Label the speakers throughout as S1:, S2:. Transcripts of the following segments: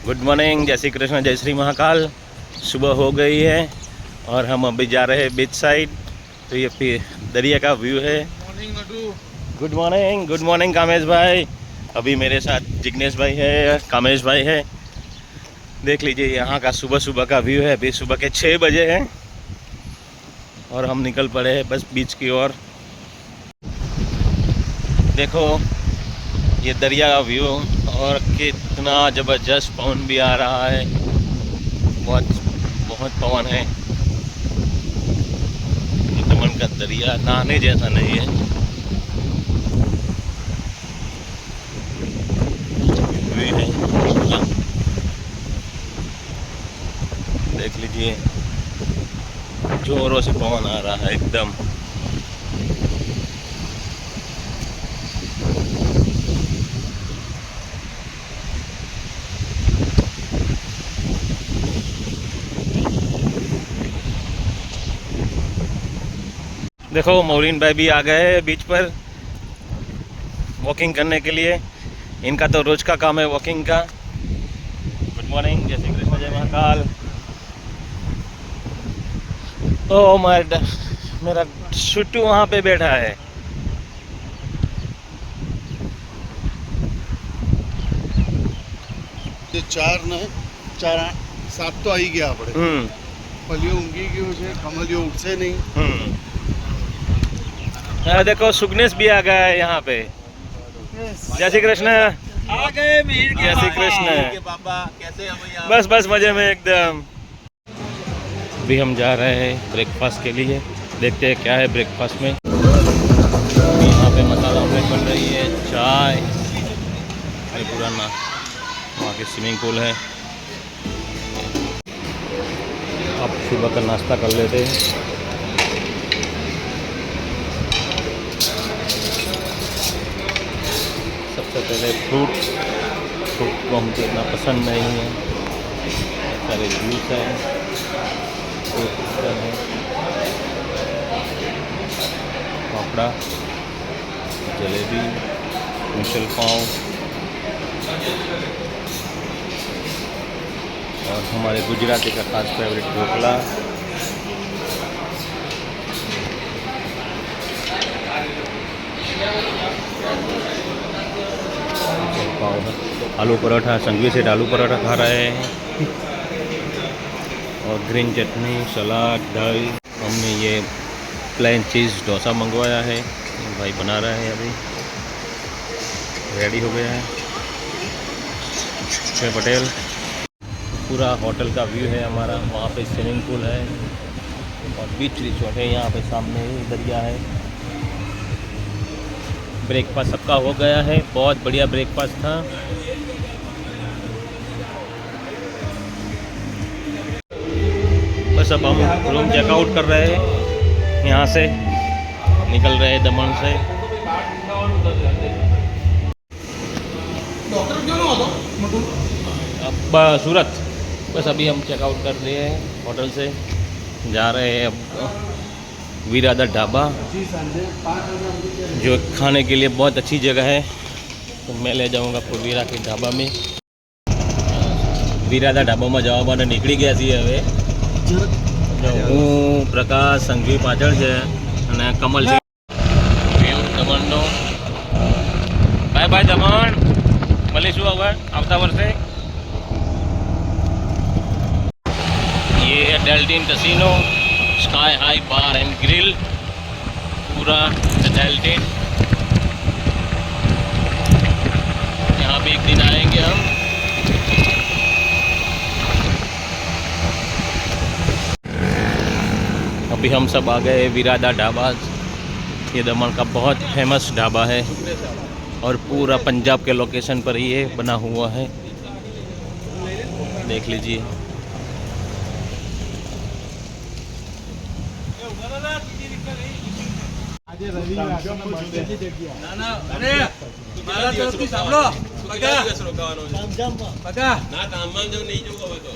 S1: Good morning, जय श्री कृष्ण, जय श्री महाकाल। सुबह हो गई है और हम अभी जा रहे हैं बीच साइड। तो ये दरिया का व्यू है। Good morning, good morning Kamesh भाई। अभी मेरे साथ जिग्नेश भाई है, कामेश भाई है। देख लीजिए यहाँ का सुबह सुबह का व्यू है। अभी सुबह के 6 बजे हैं और हम निकल पड़े हैं बस बीच की ओर। देखो ये दरिया का व्यू और कितना ज़बरदस्त पवन भी आ रहा है। बहुत बहुत पवन है। दमन का दरिया नहाने जैसा नहीं है। देख लीजिए जोरों से पवन आ रहा है एकदम। देखो मौरीन भाई भी आ गए हैं बीच पर वॉकिंग करने के लिए। इनका तो रोज का काम है वॉकिंग का। गुड मॉर्निंग, जय श्री कृष्ण, जय महाकाल। ओह माय गॉड, मेरा शुट्टू वहाँ पे बैठा है।
S2: ये 4 7 तो आई गया पड़े। पलियो उंगी की उसे कमलियो उठसे नहीं।
S1: देखो सुगनेश भी आ गया है यहाँ पे। जय श्री कृष्ण।
S3: आ गए
S1: जय श्री कृष्ण।
S3: बाबा कैसे हम
S1: बस बस मजे में एकदम। अभी हम जा रहे हैं ब्रेकफास्ट के लिए। देखते हैं क्या है ब्रेकफास्ट में। यहाँ पे मसाला ऑमलेट बन रही है, चाय, ये पुराना वहाँ के स्विमिंग पूल है। अब सुबह का नाश्ता कर लेते हैं। सबसे पहले फ्रूट को हमको इतना पसंद नहीं है। सारे जूस हैं, है, फाफड़ा, जलेबी, मिसल पाव और हमारे गुजराती का खास फेवरेट ढोकला। आलू पराठा, संघवी सेठ आलू पराठा खा रहे हैं और ग्रीन चटनी, सलाद, दही। हमने ये प्लेन चीज़ डोसा मंगवाया है, भाई बना रहा है, अभी रेडी हो गया है। अक्षय पटेल। पूरा होटल का व्यू है हमारा। वहाँ पे स्विमिंग पूल है और बीच रिसोर्ट है। यहाँ पे सामने ही दरिया है। ब्रेकफास्ट सबका हो गया है। बहुत बढ़िया ब्रेकफास्ट था। बस अब हम रूम चेकआउट कर रहे हैं। यहाँ से निकल रहे हैं दमन से। अब सूरत। बस अभी हम चेकआउट कर रहे हैं होटल से। जा रहे हैं अब वीरादा ढाबा, जो खाने के लिए बहुत अच्छी जगह है। तो मैं ले जाऊंगा आपको वीरा के ढाबा में। વીરાદા ઢાબામાં જવા માટે નીકળી ગયા છીએ હવે। હું પ્રકાશ સંઘવી પાછળ છે અને કમલ છે દમણનો। બાય બાય દમણ, મળીશું હવે આવતા વર્ષે। ये है Deltin casino, sky high bar and grill, पूरा डेल्टिन। यहाँ भी एक दिन आएंगे हम। अभी हम सब आ गए वीरादा ढाबा। ये दमन का बहुत फेमस ढाबा है और पूरा पंजाब के लोकेशन पर ये बना हुआ है। देख लीजिए।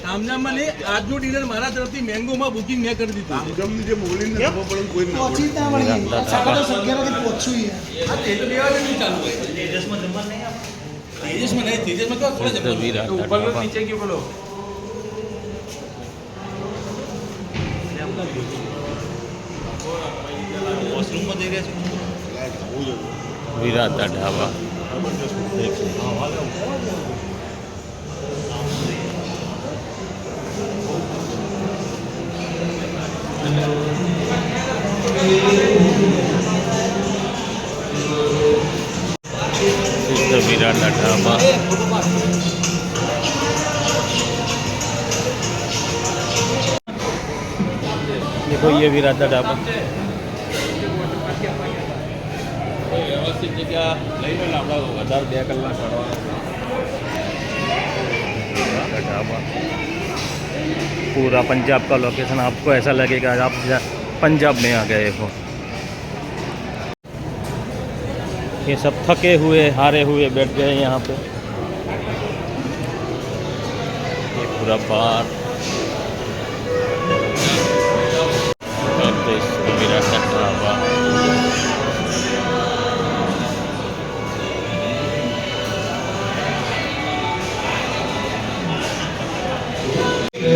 S3: તામઝામમાં નહીં, આજનું ડિનર મારા તરફથી મેંગોમાં બુકિંગ મેં કરી દીધું।
S2: તામઝામની જે મોકલીને ખબર પડે કોઈ ના
S4: પહોંચી જ ના વળી. 11:30 પહોંચ્યું યાર.
S3: આ તે તો 2 વાગે નહીં ચાલુ હોય। तेजस में नहीं, तेजस में तो थोड़ा
S1: This is the
S3: जबरदस्त
S1: Virat
S3: है। ऊपर लो,
S1: Dhaba.
S3: नीचे क्यों बोलो? वॉशरूम में दे रहे हैं।
S1: विराट ढाबा देखिए। This is the Virat dhaba. देखो ये विराट ढाबा।
S3: व्यवस्थित जगह લઈને આપણે વધારે 2 કલાક કાઢવા
S1: विराट ढाबा पूरा पंजाब का लोकेशन आपको ऐसा लगेगा आप पंजाब में आ गए हो। ये सब थके हुए हारे हुए बैठ गए यहाँ पे। ये पूरा बार विराट ढाबा।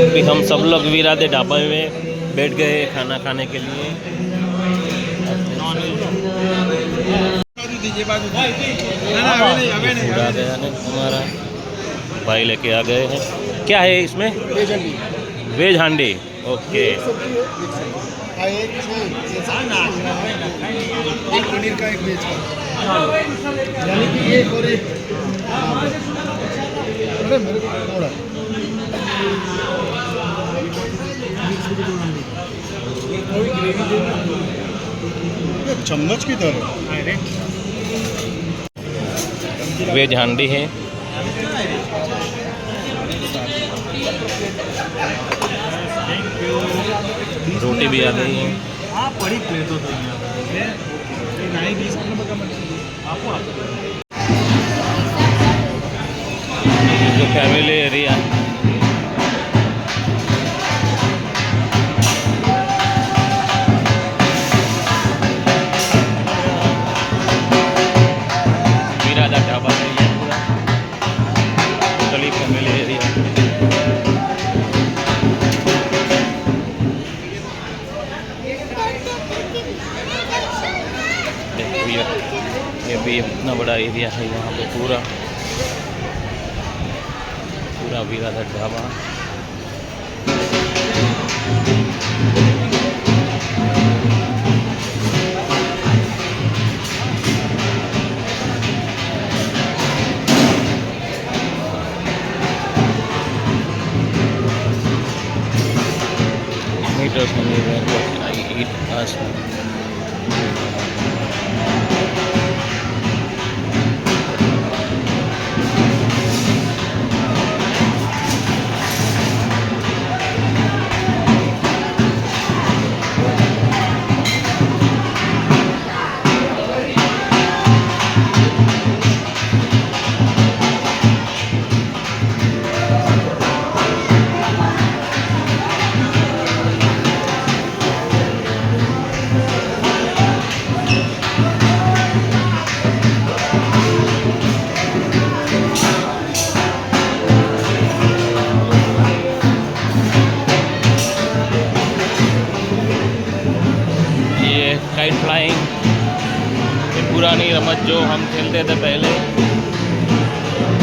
S1: अभी हम सब लोग विराट ढाबा में बैठ गए खाना खाने के लिए। फूड आ गया है हमारा, भाई लेके आ गए हैं। क्या है इसमें? वेज हांडी। ओके।
S2: एक पनीर का एक वेज का, यानी कि ये और एक अरे मेरे को थोड़ा चम्मच की तरह
S1: वेज हांडी है। रोटी भी आ गई है। जो फैमिली एरिया विराट ढाबा है ये पूरा टोटली फैमिली एरिया। ये भी इतना बड़ा एरिया है यहाँ पे पूरा Virat dhaba. Meters only where what I eat as kite flying, ये पुरानी रमत जो हम खेलते थे पहले,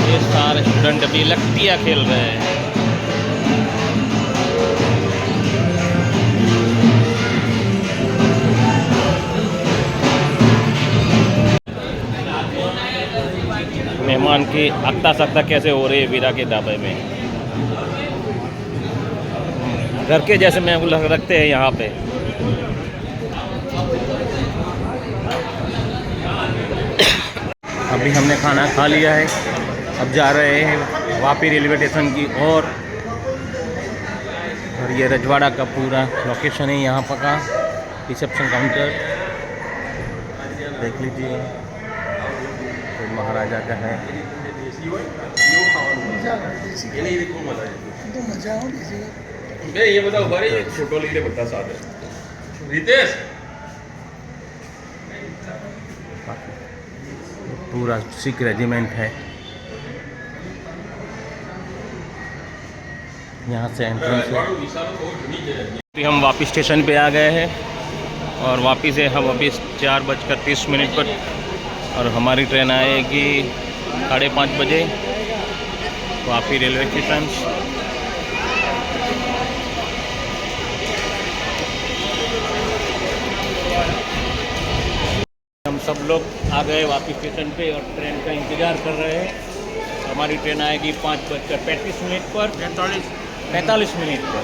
S1: ये सारे स्टूडेंट अभी लट्टियाँ खेल रहे हैं। मेहमान की अक्ता सकता कैसे हो रही है विराट के ढाबे में। घर के जैसे महफूल रखते हैं यहाँ पे। अभी हमने खाना खा लिया है, अब जा रहे हैं वापी रेलवे स्टेशन की और ये रजवाड़ा का पूरा लोकेशन है यहाँ पर का रिसेप्शन काउंटर देख लीजिए, तो महाराजा का है।
S3: ये बताओ बारे ये फोटो लेके बता साथ है रितेश।
S1: पूरा सिख रेजिमेंट है यहाँ से एंट्रेंस है। अभी हम वापस स्टेशन पे आ गए हैं और वापस है हम अभी 4:30 पर और हमारी ट्रेन आएगी 5:30 बजे वापी रेलवे स्टेशन। हम सब लोग आ गए वापस स्टेशन पे और ट्रेन का इंतज़ार कर रहे हैं। हमारी ट्रेन आएगी 5:35 पर 45 मिनट पर।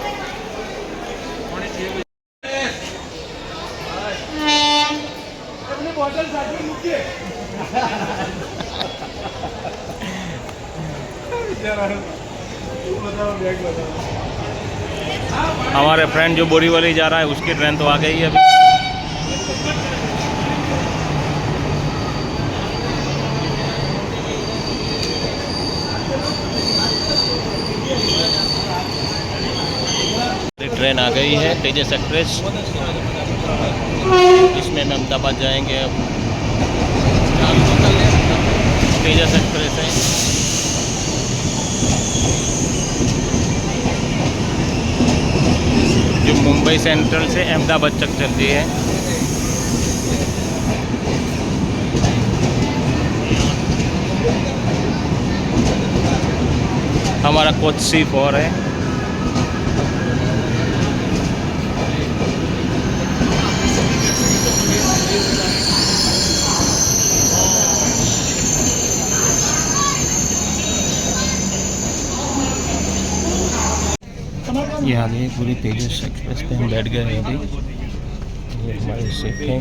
S1: हमारे फ्रेंड जो बोरीवली जा रहा है उसकी ट्रेन तो आ गई है अभी। ट्रेन आ गई है तेजस एक्सप्रेस, इसमें हम अहमदाबाद जाएंगे। अब तेजस एक्सप्रेस है। जो मुंबई सेंट्रल से अहमदाबाद तक चलती है। हमारा कोच C4 है। ये आ गई पूरी तेजस एक्सप्रेस पे हम बैठ गए अभी। ये हमारी सीट है।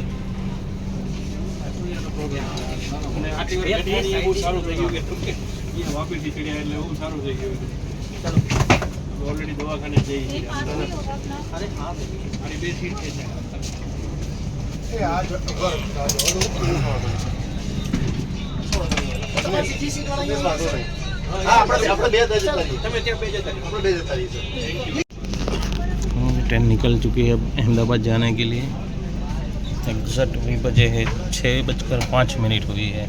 S1: ट्रेन निकल चुकी है अब अहमदाबाद जाने के लिए। एग्जैक्ट अभी बजे है 6:05 हुई है।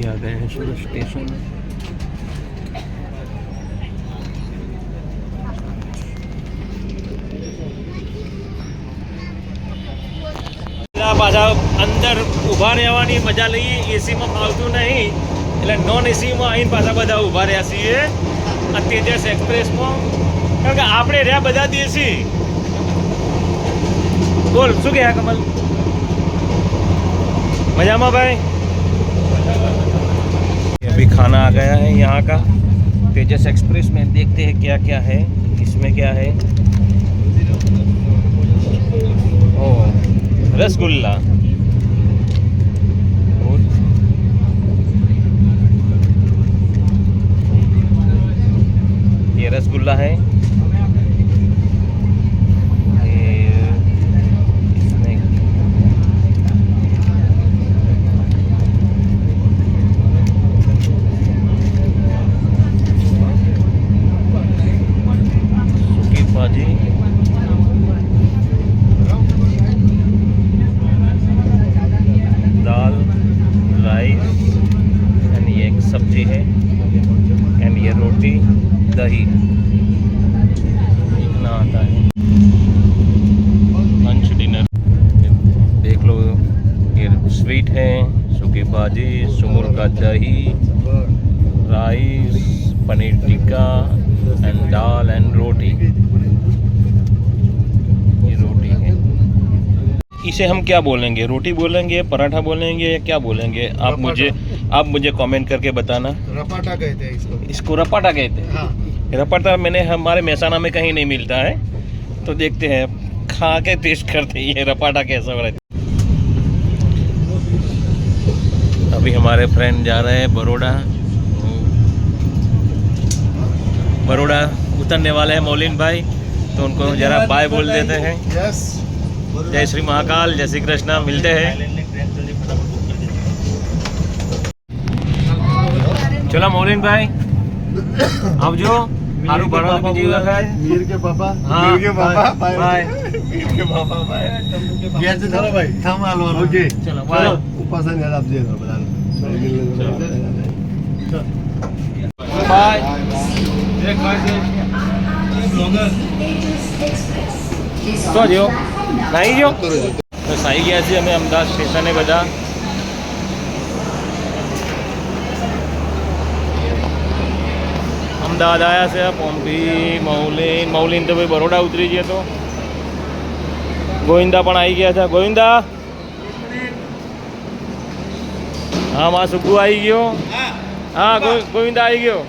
S1: आ गए हैं सूरत स्टेशन। પાછા અંદર ઊભા રહેવાની મજા લઈએ। એસીમાં ફાવતું નહીં એટલે નોન એસીમાં આવીને પાછા બધા ઊભા રહ્યા છીએ આ તેજસ એક્સપ્રેસમાં, કારણ કે આપણે રહ્યા બધા દેશી। બોલ શું કહે કમલ? મજામાં ભાઈ? अभी खाना आ गया है यहाँ का तेजस एक्सप्रेस में। देखते हैं क्या क्या है इसमें। क्या है? ओ रसगुल्ला। ये रसगुल्ला है। दाल, राइस एंड ये एक सब्जी है एंड ये रोटी, दही, इतना आता है। लंच डिनर देख लो। ये स्वीट है, सूखी भाजी, सुमुल का दही, rice, paneer tikka and dal and roti. ये रोटी है। इसे हम क्या बोलेंगे? रोटी बोलेंगे, पराठा बोलेंगे या क्या बोलेंगे? आप मुझे कमेंट करके बताना।
S2: रपाटा कहते हैं इसको।
S1: इसको रपाटा कहते हैं।
S2: हाँ।
S1: रपाटा मैंने हमारे महसाना में कहीं नहीं मिलता है, तो देखते हैं खा के टेस्ट करते हैं ये रपाटा कैसा हो रहा है। अभी हमारे फ्रेंड जा रहे हैं बड़ौदा उतरने वाले हैं मौलिन भाई, तो उनको जरा बाय बोल देते हैं।
S2: यस
S1: जय श्री महाकाल, जय श्री कृष्ण, मिलते हैं। चलो मोलिन भाई આવજો, સારું ભણો બીજી વખત।
S2: मीर के पापा,
S1: हाँ,
S2: मीर के पापा,
S1: बाय।
S2: बाय। मीर के पापा, बाय। ઘેર થી ચાલો ભાઈ, થામ હાલો ઓકે
S1: ચલો બાય।
S2: ઉપાસન યાદ આપજે બધાને
S1: બાય। શું થયો? નાહી ગયો? બસ આવી ગયા છીએ અમે અમદાવાદ સ્ટેશને બધા। અમદાવાદ આવ્યા છે, પોમ્પી, મૌલીન તો ભાઈ બરોડા ઉતરી ગયા તો ગોવિંદા પણ આવી ગયા છે। ગોવિંદા, હા માં સુબ્બુ આવી ગયો। હા ગોવિંદા આવી ગયો।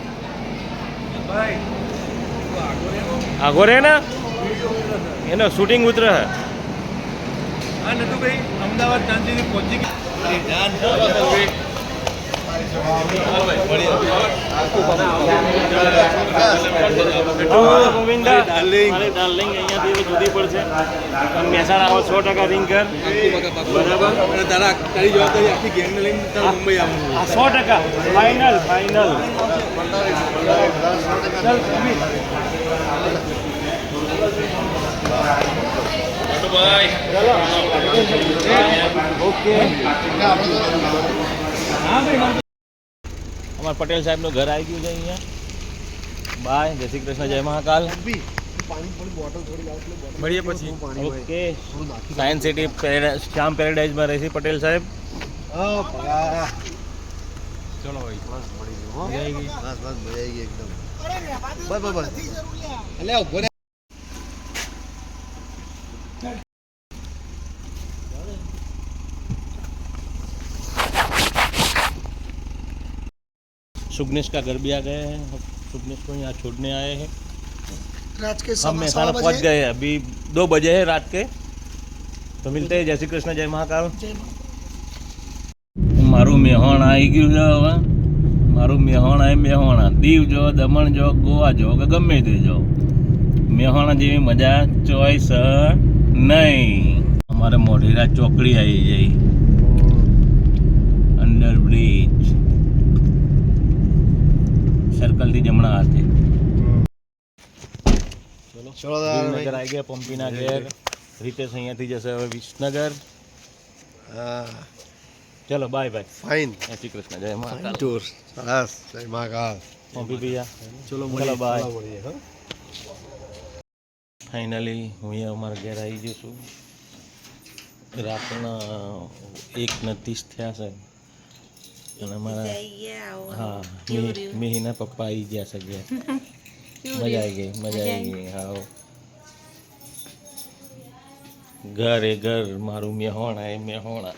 S1: આગો રે ને એનો શૂટિંગ ઉતરે હે।
S2: હા નટુ ભાઈ અમદાવાદ શાંતિથી પહોંચી
S1: ગોવિંદા મારી ડાર્લિંગ અહીંયાથી જુદી પડશે। મહેસાણા આવો 100% રિંગ કર,
S2: બરાબર અને તારી જવાબદારી આખી ગેંગને લઈને તારે મુંબઈ આવવાનું
S1: 100% ફાઇનલ ફાઇનલ। ઓકે, અમારા પટેલ સાહેબનું ઘર આવી ગયું છે અહીંયા। બાય, જય શ્રી કૃષ્ણ, જય મહાકાલ।
S2: મળીએ પછી
S1: ઓકે, સાયન્સ સિટી શ્યામ પેરેડાઇઝમાં રહે છે પટેલ સાહેબ।
S2: ચલો ભાઈ બસ મળી ગયું મજા આવી ગઈ બસ મજા આવી ગઈ એકદમ બસ એટલે ઉભો
S1: सुगनेश का घर भी आ गए हैं। सुगनेश को यहाँ छोड़ने आए हैं।
S4: रात के
S1: हम मेहसाणा पहुँच गए हैं, अभी 2 बजे है रात के। तो मिलते हैं, जय श्री कृष्ण, जय महाकाल। મારું મેહોણ આવી ગયું છે હવે। મારું મેહોણ આવે મેહોણા, દીવ જો, દમણ જો, ગોવા જો કે ગમે તે જો, મેહોણા જેવી મજા ચોઈસ નહીં। અમારે મોઢેરા ચોકડી આવી જાય, અંડર બ્રિજ સર્કલથી જમણા હાથે। ચલો વિસનગર આવી ગયા, પંપીના ઘેર। રીતેશ અહીંયાથી જશે હવે વિસનગર। चलो बाय बाय,
S2: ફાઇન
S1: जय श्री कृष्ण, जय महाकाल।
S2: ટૂર સરસ જય મહાકાલ
S1: પંપી ભૈયા
S2: ચલો
S1: ચલો બાય।
S2: મળીએ હા
S1: ફાઇનલી હું અહીંયા અમારા ઘેર આવી ગયો છું। રાતના 1:30 થયા છે અને અમારા હા મિહિના પપ્પા આવી ગયા છે ઘેર। મજા આવી ગઈ, મજા આવી ગઈ। હા, ઘર એ ઘર, મારું મેહોણા એ મેહોણા।